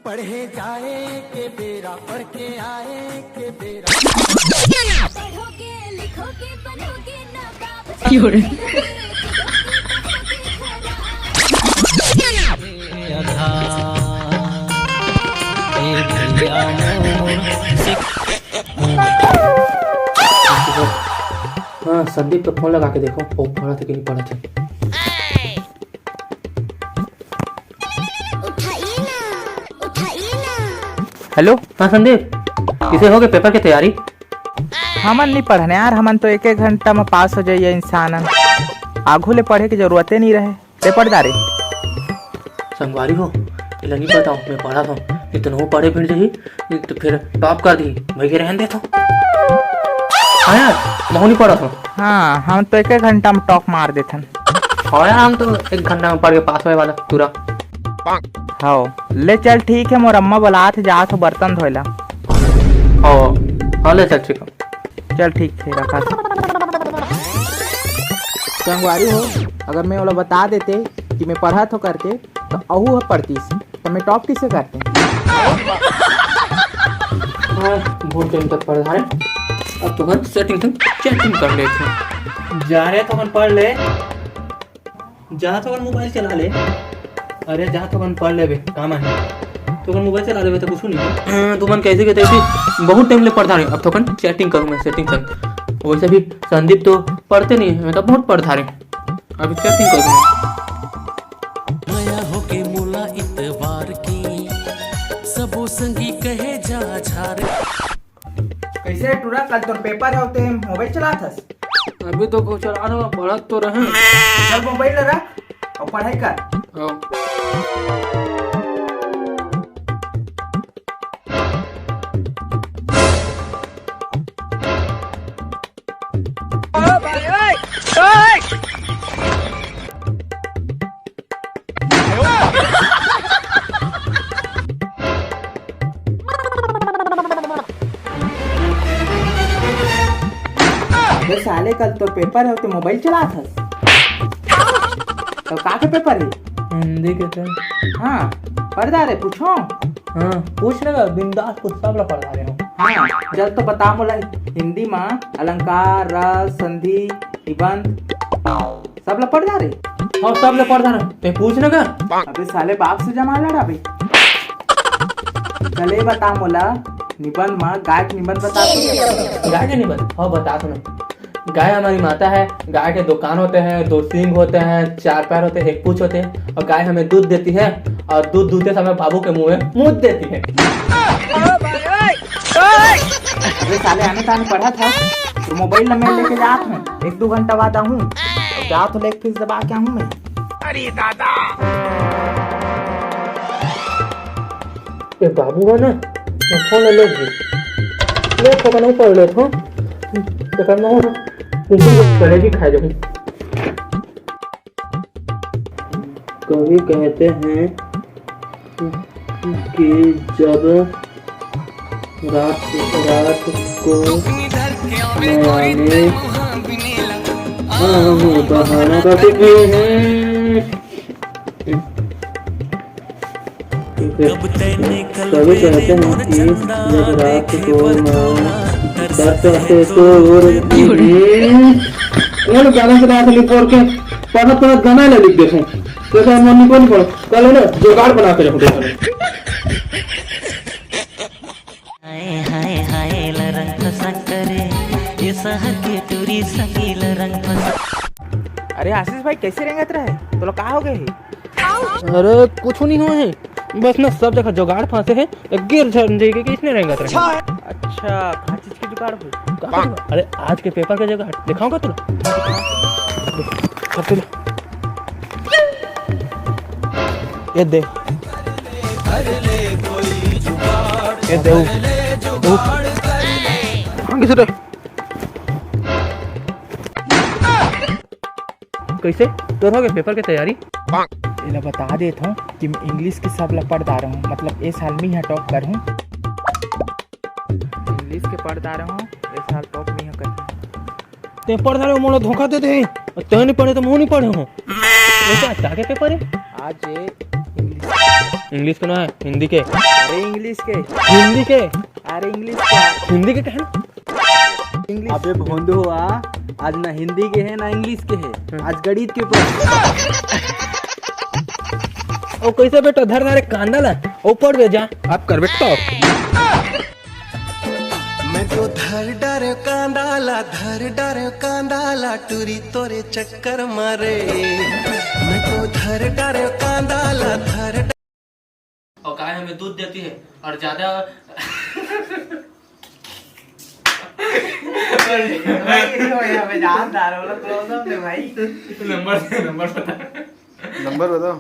पढ़े जाए के बेरा पढ़ के आए के बेरा पढ़ोगे लिखोगे बनोगे नवाब हाँ संदीप को फोन लगा के देखो वो पढ़ा था कि नहीं पढ़ा था। हेलो हाँ संदीप किसे हो गए पेपर की तैयारी? हमन नहीं पढ़ने यार, हमन तो एक घंटा में पास हो जाइए इंसान। आगू ले पढ़े की जरूरत ही नहीं रहे। पेपर दारे संगवारी हो इला नहीं पता मैं पढ़ा था इतना वो पढ़े फिर जाही तो फिर टॉप कर दी भाई के रहने दे तो। हाँ यार मैं नहीं पढ़ा था। हाँ हम तो एक घंटा में टॉप मार देते। हाँ यार हम तो एक घंटा में पढ़ के पास हुए वाला पूरा। हाँ ले चल ठीक है, मोर अम्मा बोला थे जा तो बर्तन धोला। हाँ ले चल ठीक है। चल ठीक है रखा। संगवारी हो अगर मैं वाला बता देते कि मैं पढ़ा तो करके तो अहू पढ़ती तो मैं टॉप किसे करते। हाँ बहुत टाइम तक पढ़ा है अब तो हम सेटिंग तक चैटिंग कर लेते जा रहे तो पढ़ ले जा तो मोबाइल चला ले। अरे जा तो पढ़ ले काम है तो मोबाइल चला ले तो कुछ नहीं। तुम कैसे कहते थे बहुत टाइम ले पढ़ता रहे अब तो चैटिंग करूँ मैं सेटिंग कर। वैसे भी संदीप तो पढ़ते नहीं मैं तो बहुत पढ़ता रहे अभी चैटिंग करूँ। नया होके मुला इतवार की सबो संगी कहे जा झार। कैसे टूरा कल तो पेपर होते मोबाइल चला था। अभी तो को चला रहा पढ़ तो रहे चल मोबाइल रख और पढ़ाई कर। साले कल तो पेपर है तो मोबाइल चला था। तो का के पेपर है? हिंदी के थे। हाँ पढ़दा रे पूछो। हाँ पूछ लेगा बिंदास पूछ सब ला पढ़ा रहे हो। हाँ जल तो बता मोला हिंदी में अलंकार रस संधि निबंध सब ला पढ़दा रे। हाँ सब ला पढ़ा रहे ते पूछ लेगा। अबे साले बाप से जमा लड़ा भाई। चले बता मोला निबंध में गाय के निबंध बता। गाय के निबंध हाँ बता दो ना। गाय हमारी माता है, गाय के दो कान होते हैं, दो सींग होते हैं, चार पैर होते हैं, एक पूंछ होते हैं और गाय हमें दूध देती है और दूध दूधते समय बाबू के मुंह में मूत देती है। अबे साले आने ताने पढ़ा था तो मोबाइल में मैं लेके जात हूँ 1-2 घंटा बाद आऊँ और जा तो लेके फिर दबा के आऊँ मैं। अरे दादा ये बाबू है ना फोन ले तो नहीं पढ़ ले तो करना हो करेगी खा जाऊँ। कभी कहते हैं कि जब रात को बहाना करते हैं कभी कहते हैं कि जब रात को गाना से रात लिख के पढ़ा पढ़ा गाना ले लिख देखे तो मन को नहीं पढ़ो कल ना जुगाड़ बना के रखो। हाय हाय हाय रंग फसा करे ये शहर के टूरी सकील रंग फसा। अरे आशीष भाई कैसे रेंगत रहे तो लोग कहाँ हो गए? अरे कुछ नहीं हुआ है बस ना सब जगह जुगाड़ फंसे है गिर जाएगी कि इसने रेंगत रहे। अच्छा कहाँ चीज की जुगाड़ हुई? अरे आज के पेपर का जुगाड़ दिखाऊंगा तुला। ये दे ये दे कैसे तो हो गए पेपर की तैयारी? इला बता देता हूँ कि मैं इंग्लिश के सब ला पढ़ता रहा हूँ, मतलब इस साल में यहाँ टॉप कर हूँ। इंग्लिश के पढ़ता रहा हूँ इस साल टॉप में यहाँ कर। ते पढ़ रहे हो मोला धोखा देते हैं और ते नहीं पढ़े तो मुँह नहीं पढ़े हो। वैसे आज के पेपर है? आज ये इंग्लिश के ना है, हिंदी के, अरे इंग्लिश के, हिंदी के, अरे इंग्लिश के, हिंदी के कहना। इंग्लिश। अबे भोंदू हुआ, आज ना हिंदी के है ना इंग्लिश के है, आज गणित के ऊपर। ओ कैसे बेटा धर धारे कांदा ला ऊपर दे जा आप कर बेटा। मैं तो धर डर कांदाला टूरी तोरे चक्कर मारे। मैं तो धर डर कांदाला धर। और गाय हमें दूध देती है और ज्यादा नंबर बताओ।